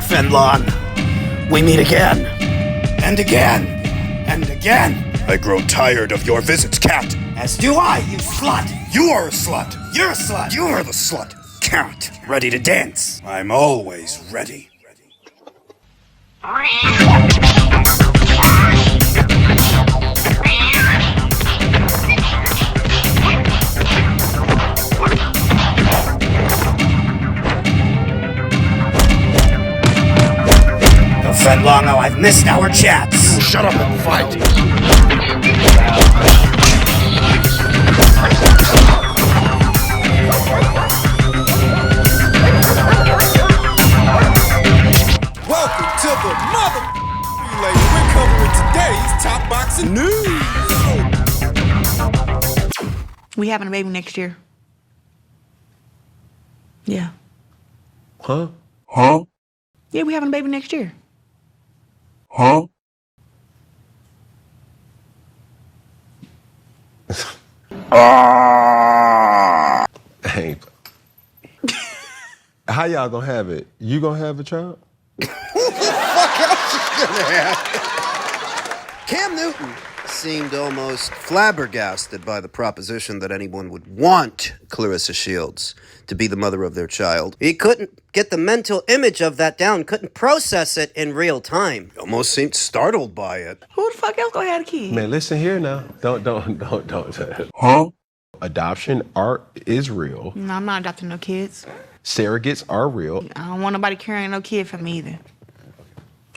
Fenlon, we meet again. And again. And again. I grow tired of your visits, cat. As do I, you slut. You are a slut. You're a slut. You are the slut. Cat, ready to dance. I'm always ready. Fenlongo, I've missed our chats. You shut up and fight. Welcome to the mother. We're covering today's top boxing news. We having a baby next year. Yeah. Huh? Yeah, we having a baby next year. Huh? Hey, how y'all gonna have it? You gonna have a child? Cam Newton seemed almost flabbergasted by the proposition that anyone would want Claressa Shields to be the mother of their child. He couldn't get the mental image of that down, couldn't process it in real time. He almost seemed startled by it. Who the fuck else gonna have a kid? Man, listen here now. Don't. Huh? Adoption is real. No, I'm not adopting no kids. Surrogates are real. I don't want nobody carrying no kid for me either.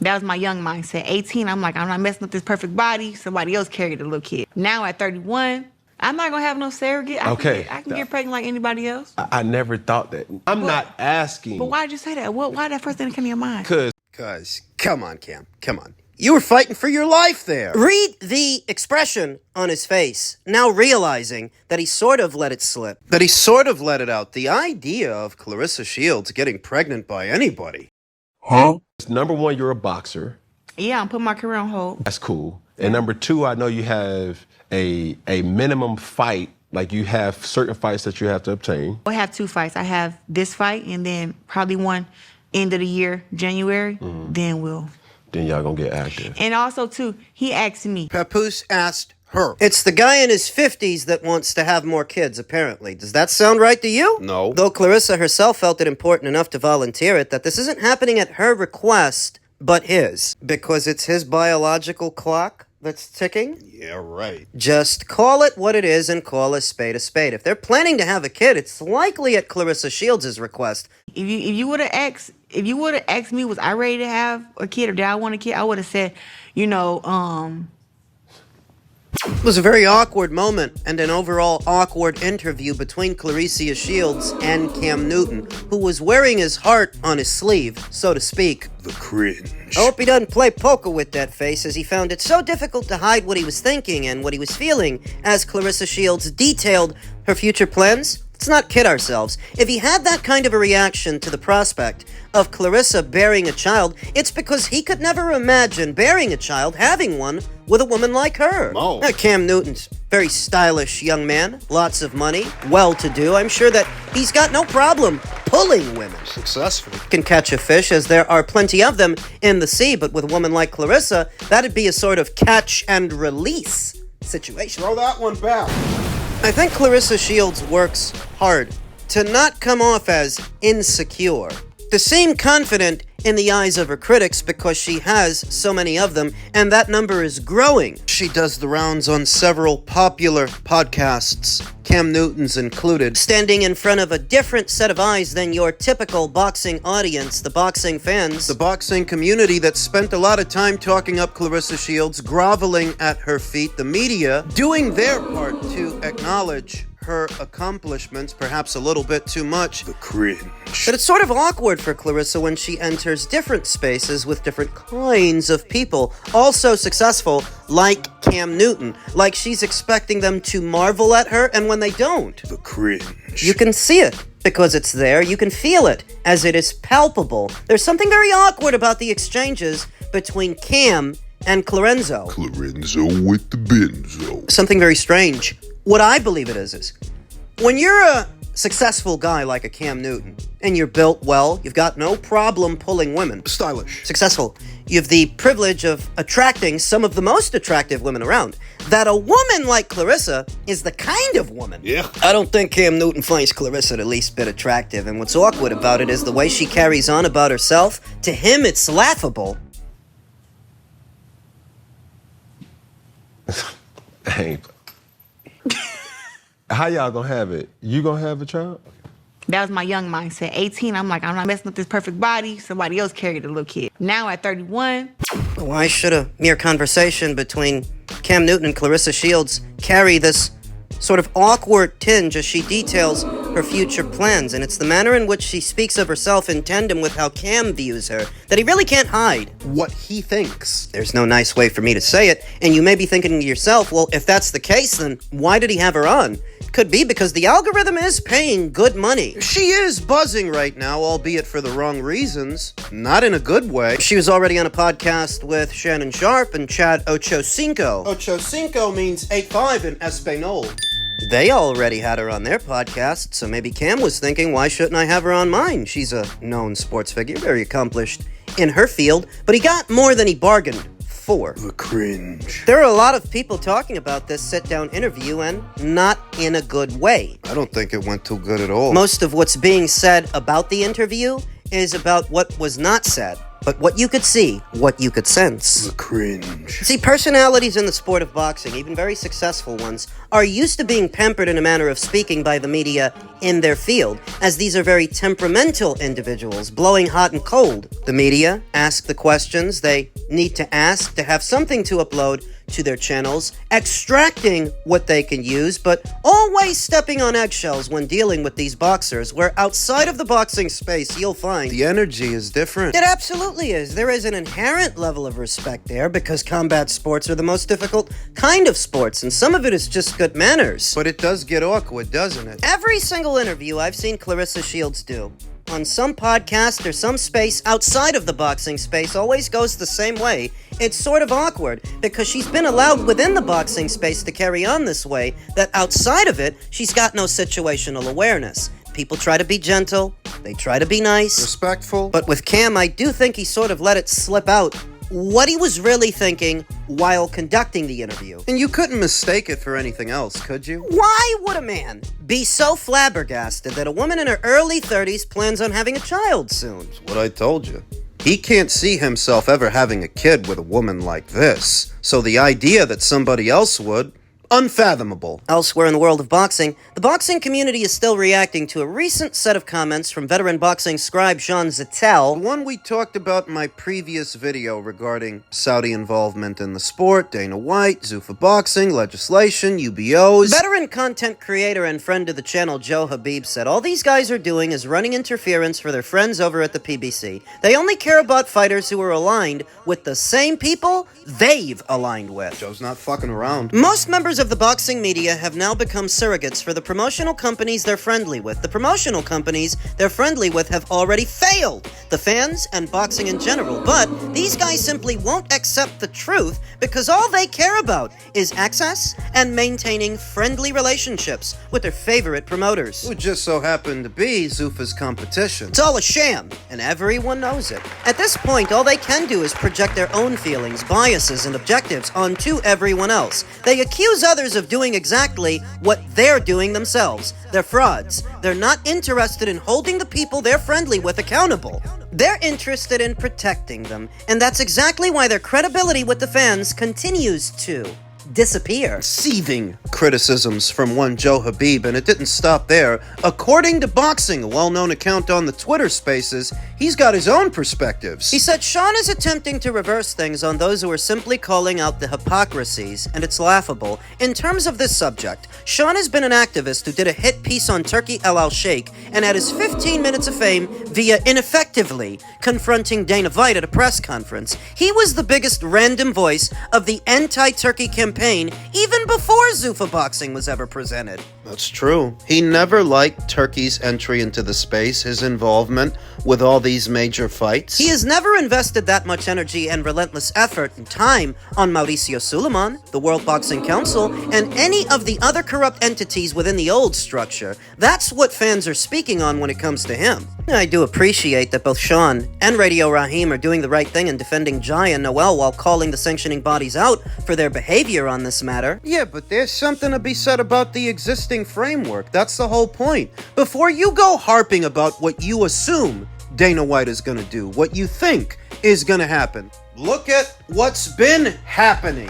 That was my young mindset. 18, I'm like, I'm not messing up this perfect body. Somebody else carried a little kid. Now at 31, I'm not gonna have no surrogate. I can get pregnant like anybody else. I never thought that. I'm not asking. But why'd you say that? Why that first thing that came to your mind? Cause, come on, Cam, come on. You were fighting for your life there. Read the expression on his face, now realizing that he sort of let it slip, that he sort of let it out. The idea of Claressa Shields getting pregnant by anybody. Huh? Number one, you're a boxer. Yeah, I'm putting my career on hold. That's cool. And number two, I know you have a minimum fight. Like you have certain fights that you have to obtain. I have 2 fights. I have this fight and then probably one end of the year, January. Then y'all gonna get active. And also, too, he asked me. Papoose asked her. It's the guy in his 50s that wants to have more kids, apparently. Does that sound right to you? No. Though Claressa herself felt it important enough to volunteer it, that this isn't happening at her request, but his. Because it's his biological clock that's ticking? Yeah, right. Just call it what it is and call a spade a spade. If they're planning to have a kid, it's likely at Claressa Shields' request. If you would have asked me, was I ready to have a kid or did I want a kid? I would have said, It was a very awkward moment and an overall awkward interview between Claressa Shields and Cam Newton, who was wearing his heart on his sleeve, so to speak. The cringe. I hope he doesn't play poker with that face, as he found it so difficult to hide what he was thinking and what he was feeling as Claressa Shields detailed her future plans. Let's not kid ourselves. If he had that kind of a reaction to the prospect of Claressa bearing a child, it's because he could never imagine bearing a child, having one, with a woman like her. Oh. Now, Cam Newton's very stylish young man, lots of money, well-to-do. I'm sure that he's got no problem pulling women. Successful. Can catch a fish, as there are plenty of them in the sea, but with a woman like Claressa, that'd be a sort of catch and release situation. Throw that one back. I think Claressa Shields works hard to not come off as insecure, to seem confident in the eyes of her critics because she has so many of them, and that number is growing. She does the rounds on several popular podcasts, Cam Newton's included, standing in front of a different set of eyes than your typical boxing audience, the boxing fans, the boxing community that spent a lot of time talking up Claressa Shields, groveling at her feet, the media doing their part to acknowledge her accomplishments, perhaps a little bit too much. The cringe. But it's sort of awkward for Claressa when she enters different spaces with different kinds of people, also successful, like Cam Newton. Like she's expecting them to marvel at her, and when they don't, The cringe. you can see it. Because it's there, you can feel it, as it is palpable. There's something very awkward about the exchanges between Cam and Claressa. Claressa with the benzo. Something very strange. What I believe it is when you're a successful guy like a Cam Newton, and you're built well, you've got no problem pulling women. Stylish. Successful. You have the privilege of attracting some of the most attractive women around. That a woman like Claressa is the kind of woman. Yeah. I don't think Cam Newton finds Claressa the least bit attractive, and what's awkward about it is the way she carries on about herself. To him, it's laughable. Hey, how y'all gonna have it? You gonna have a child? That was my young mindset. 18, I'm like, I'm not messing with this perfect body. Somebody else carried a little kid. Now at 31. Why should a mere conversation between Cam Newton and Claressa Shields carry this sort of awkward tinge as she details her future plans? And it's the manner in which she speaks of herself in tandem with how Cam views her that he really can't hide What he thinks. There's no nice way for me to say it, and you may be thinking to yourself, well, if that's the case, then why did he have her on? Could be because the algorithm is paying good money. She is buzzing right now, albeit for the wrong reasons. Not in a good way. She was already on a podcast with Shannon Sharp and Chad Ochocinco. Ochocinco means 8'5" in Espanol. They already had her on their podcast, so maybe Cam was thinking, why shouldn't I have her on mine? She's a known sports figure, very accomplished in her field, but he got more than he bargained for. The cringe. There are a lot of people talking about this sit-down interview, and not in a good way. I don't think it went too good at all. Most of what's being said about the interview is about what was not said, but what you could see, what you could sense. The cringe. See, personalities in the sport of boxing, even very successful ones, are used to being pampered in a manner of speaking by the media in their field, as these are very temperamental individuals, blowing hot and cold. The media ask the questions they need to ask to have something to upload to their channels, extracting what they can use, but always stepping on eggshells when dealing with these boxers, where outside of the boxing space, you'll find The energy is different. it absolutely is. There is an inherent level of respect there because combat sports are the most difficult kind of sports, and some of it is just good manners. But it does get awkward, doesn't it? Every single interview I've seen Claressa Shields do on some podcast or some space outside of the boxing space always goes the same way. It's sort of awkward because she's been allowed within the boxing space to carry on this way, that outside of it, she's got no situational awareness. People try to be gentle, they try to be nice, Respectful. but with Cam, I do think he sort of let it slip out what he was really thinking while conducting the interview. And you couldn't mistake it for anything else, could you? Why would a man be so flabbergasted that a woman in her early 30s plans on having a child soon? What I told you. He can't see himself ever having a kid with a woman like this. So the idea that somebody else would, unfathomable. Elsewhere in the world of boxing, the boxing community is still reacting to a recent set of comments from veteran boxing scribe Sean The Zittle. one we talked about in my previous video regarding Saudi involvement in the sport, Dana White, Zuffa boxing, legislation, UBOs. Veteran content creator and friend of the channel Joe Habib said all these guys are doing is running interference for their friends over at the PBC. They only care about fighters who are aligned with the same people they've aligned with. Joe's not fucking around. Most members of the boxing media have now become surrogates for the promotional companies they're friendly with. The promotional companies they're friendly with have already failed the fans and boxing in general, but these guys simply won't accept the truth because all they care about is access and maintaining friendly relationships with their favorite promoters. Who just so happened to be Zuffa's competition. It's all a sham, and everyone knows it. At this point, all they can do is project their own feelings, biases, and objectives onto everyone else. They accuse others of doing exactly what they're doing themselves. They're frauds. They're not interested in holding the people they're friendly with accountable. They're interested in protecting them, and that's exactly why their credibility with the fans continues to disappear. Seething criticisms from one Joe Habib, and it didn't stop there. According to Boxing, a well-known account on the Twitter Spaces, he's got his own perspectives. He said Sean is attempting to reverse things on those who are simply calling out the hypocrisies, and it's laughable. In terms of this subject, Sean has been an activist who did a hit piece on Turkey El Al-Sheikh and had his 15 minutes of fame via ineffectively confronting Dana White at a press conference. He was the biggest random voice of the anti-Turkey campaign even before Zuffa boxing was ever presented. That's true. He never liked Turkey's entry into the space, his involvement with all these major fights. He has never invested that much energy and relentless effort and time on Mauricio Suleiman, the World Boxing Council, and any of the other corrupt entities within the old structure. That's what fans are speaking on when it comes to him. I do appreciate that both Sean and Radio Raheem are doing the right thing and defending Jai and Noel while calling the sanctioning bodies out for their behavior on this matter. Yeah, but there's something to be said about the existing framework. That's the whole point. Before you go harping about what you assume Dana White is going to do, what you think is going to happen, look at what's been happening.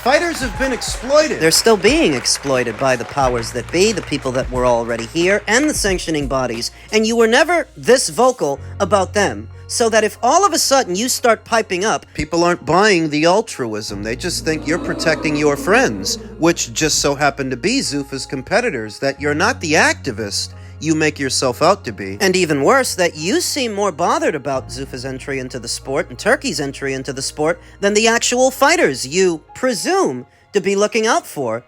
Fighters have been exploited. They're still being exploited by the powers that be, the people that were already here, and the sanctioning bodies, and you were never this vocal about them. So that if all of a sudden you start piping up, people aren't buying the altruism. They just think you're protecting your friends, which just so happen to be Zuffa's competitors, that you're not the activist you make yourself out to be. And even worse, that you seem more bothered about Zuffa's entry into the sport and Turkey's entry into the sport than the actual fighters you presume to be looking out for.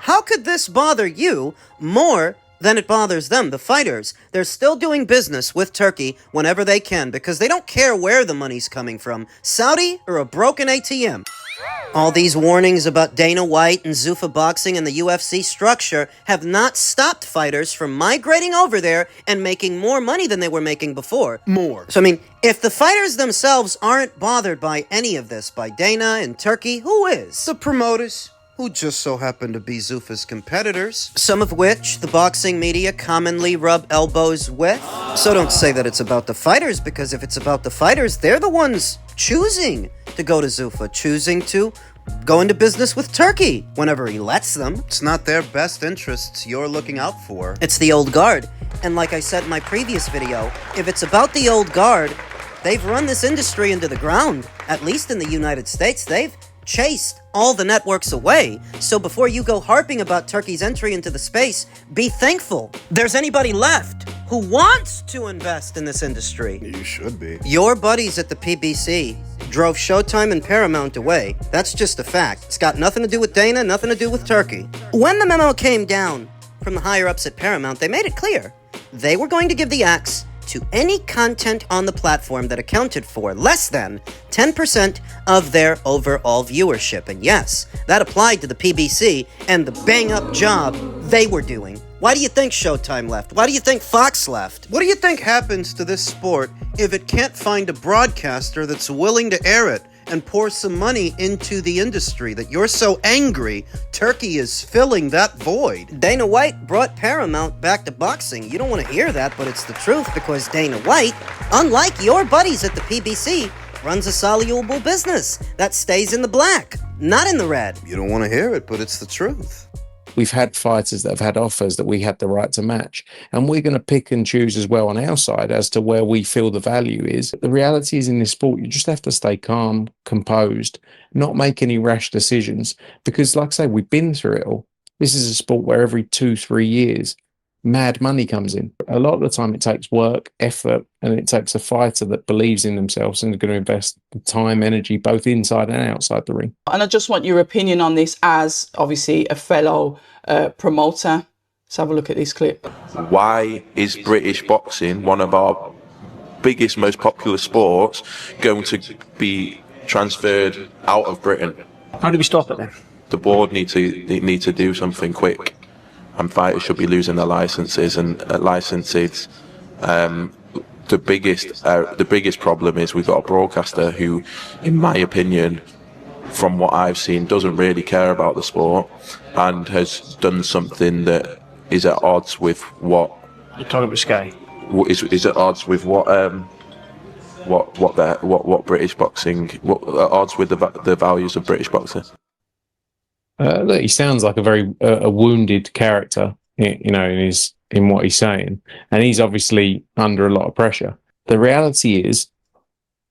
How could this bother you more than it bothers them, the fighters? They're still doing business with Turkey whenever they can because they don't care where the money's coming from, Saudi or a broken ATM. All these warnings about Dana White and Zuffa Boxing and the UFC structure have not stopped fighters from migrating over there and making more money than they were making before. More. So, I mean, if the fighters themselves aren't bothered by any of this, by Dana and Turkey, who is? The promoters, who just so happen to be Zuffa's competitors. Some of which the boxing media commonly rub elbows with. So don't say that it's about the fighters, because if it's about the fighters, they're the ones choosing to go to Zuffa, choosing to go into business with Turkey whenever he lets them. It's not their best interests you're looking out for. It's the old guard. And like I said in my previous video, if it's about the old guard, they've run this industry into the ground. At least in the United States, they've chased all the networks away. So before you go harping about Turkey's entry into the space, be thankful there's anybody left who wants to invest in this industry. You should be. Your buddies at the PBC drove Showtime and Paramount away. That's just a fact. It's got nothing to do with Dana, nothing to do with Turkey. When the memo came down from the higher-ups at Paramount, they made it clear they were going to give the axe to any content on the platform that accounted for less than 10% of their overall viewership. And yes, that applied to the PBC and the bang-up job they were doing. Why do you think Showtime left? Why do you think Fox left? What do you think happens to this sport if it can't find a broadcaster that's willing to air it and pour some money into the industry, that you're so angry Turkey is filling that void? Dana White brought Paramount back to boxing. You don't want to hear that, but it's the truth, because Dana White, unlike your buddies at the PBC, runs a soluble business that stays in the black, not in the red. You don't want to hear it, but it's the truth. We've had fighters that have had offers that we had the right to match, and we're going to pick and choose as well on our side as to where we feel the value is. The reality is, in this sport, you just have to stay calm, composed, not make any rash decisions, because like I say, we've been through it all. This is a sport where every 2-3 years, mad money comes in. A lot of the time it takes work, effort, and it takes a fighter that believes in themselves and is going to invest time, energy, both inside and outside the ring. And I just want your opinion on this as, obviously, a fellow promoter. Let's have a look at this clip. Why is British boxing, one of our biggest, most popular sports, going to be transferred out of Britain? How do we stop it then? The board need to do something quick, and fighters should be losing their licenses. And licenses, the biggest problem is we've got a broadcaster who, in my opinion, from what I've seen, doesn't really care about the sport and has done something that is at odds with what. You're talking about Sky. Is at odds with what British boxing, at odds with the values of British boxing. Look, he sounds like a very wounded character, in what he's saying, and he's obviously under a lot of pressure. The reality is,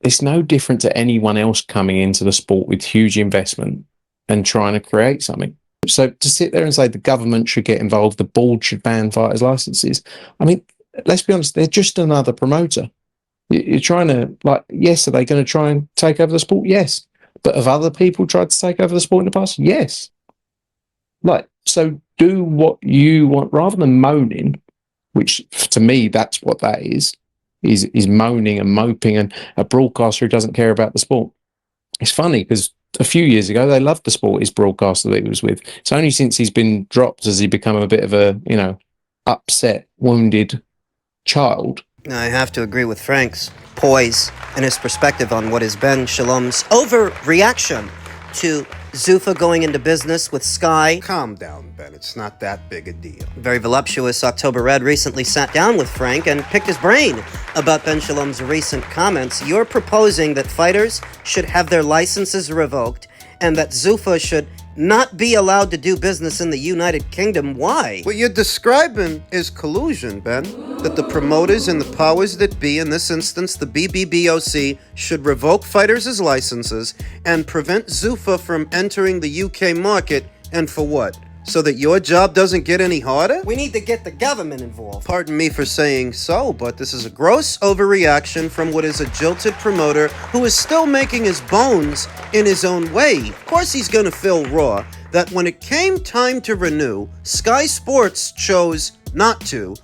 it's no different to anyone else coming into the sport with huge investment and trying to create something. So to sit there and say the government should get involved, the board should ban fighters' licenses, I mean, let's be honest, they're just another promoter. You're trying to, yes, are they going to try and take over the sport? Yes. But have other people tried to take over the sport in the past? Yes. So do what you want rather than moaning, which to me, that's what that is moaning and moping, and a broadcaster who doesn't care about the sport. It's funny because a few years ago, they loved the sport, his broadcaster that he was with. It's only since he's been dropped has he become a bit of a, upset, wounded child. I have to agree with Frank's poise and his perspective on what has been Shalom's overreaction to Zuffa going into business with Sky. Calm down, Ben. It's not that big a deal. Very voluptuous October Red recently sat down with Frank and picked his brain about Ben Shalom's recent comments. You're proposing that fighters should have their licenses revoked and that Zuffa should not be allowed to do business in the United Kingdom. Why? What you're describing is collusion, Ben. That the promoters and the powers that be, in this instance the BBBOC, should revoke fighters' licenses and prevent Zuffa from entering the UK market. And for what? So that your job doesn't get any harder? We need to get the government involved. Pardon me for saying so, but this is a gross overreaction from what is a jilted promoter who is still making his bones in his own way. Of course he's gonna feel raw that when it came time to renew, Sky Sports chose not to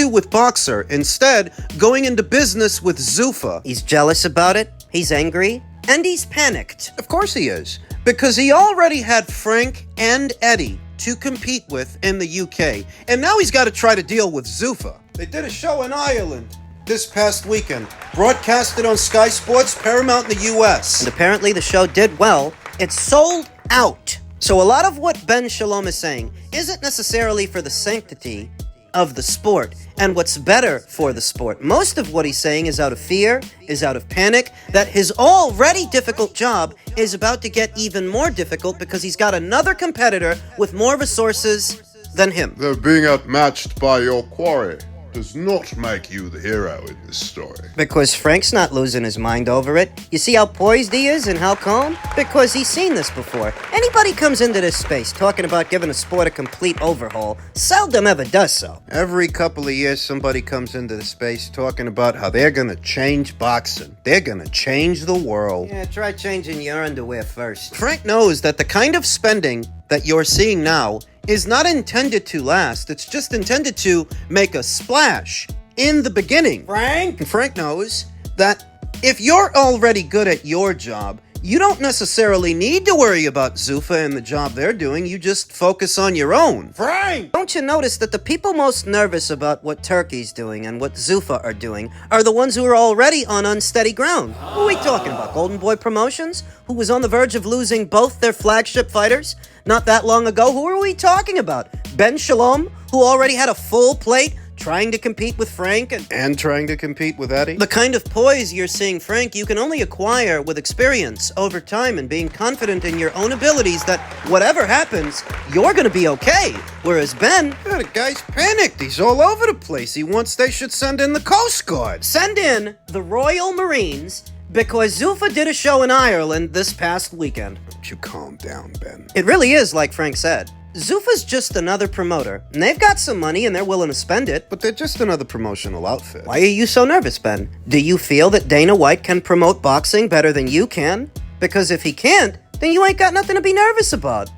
with Boxer, instead going into business with Zuffa. He's jealous about it, he's angry, and he's panicked. Of course he is, because he already had Frank and Eddie to compete with in the UK, and now he's got to try to deal with Zuffa. They did a show in Ireland this past weekend, broadcasted on Sky Sports Paramount in the US. And apparently the show did well. It's sold out. So a lot of what Ben Shalom is saying isn't necessarily for the sanctity of the sport and what's better for the sport. Most of what he's saying is out of fear, is out of panic, that his already difficult job is about to get even more difficult because he's got another competitor with more resources than him. Though being outmatched by your quarry does not make you the hero in this story. Because Frank's not losing his mind over it. You see how poised he is and how calm? Because he's seen this before. Anybody comes into this space talking about giving a sport a complete overhaul seldom ever does so. Every couple of years, somebody comes into the space talking about how they're gonna change boxing. They're gonna change the world. Yeah, try changing your underwear first. Frank knows that the kind of spending that you're seeing now is not intended to last. It's just intended to make a splash in the beginning. Frank? And Frank knows that if you're already good at your job, you don't necessarily need to worry about Zuffa and the job they're doing. You just focus on your own. Frank! Don't you notice that the people most nervous about what Turkey's doing and what Zuffa are doing are the ones who are already on unsteady ground? Who are we talking about? Golden Boy Promotions, who was on the verge of losing both their flagship fighters not that long ago? Who are we talking about? Ben Shalom, who already had a full plate trying to compete with Frank and trying to compete with Eddie? The kind of poise you're seeing Frank, you can only acquire with experience over time and being confident in your own abilities that whatever happens, you're gonna be okay. Whereas Ben... Yeah, the guy's panicked. He's all over the place. He wants they should send in the Coast Guard. Send in the Royal Marines because Zuffa did a show in Ireland this past weekend. Don't you calm down, Ben. It really is like Frank said. Zuffa's just another promoter, and they've got some money and they're willing to spend it. But they're just another promotional outfit. Why are you so nervous, Ben? Do you feel that Dana White can promote boxing better than you can? Because if he can't, then you ain't got nothing to be nervous about.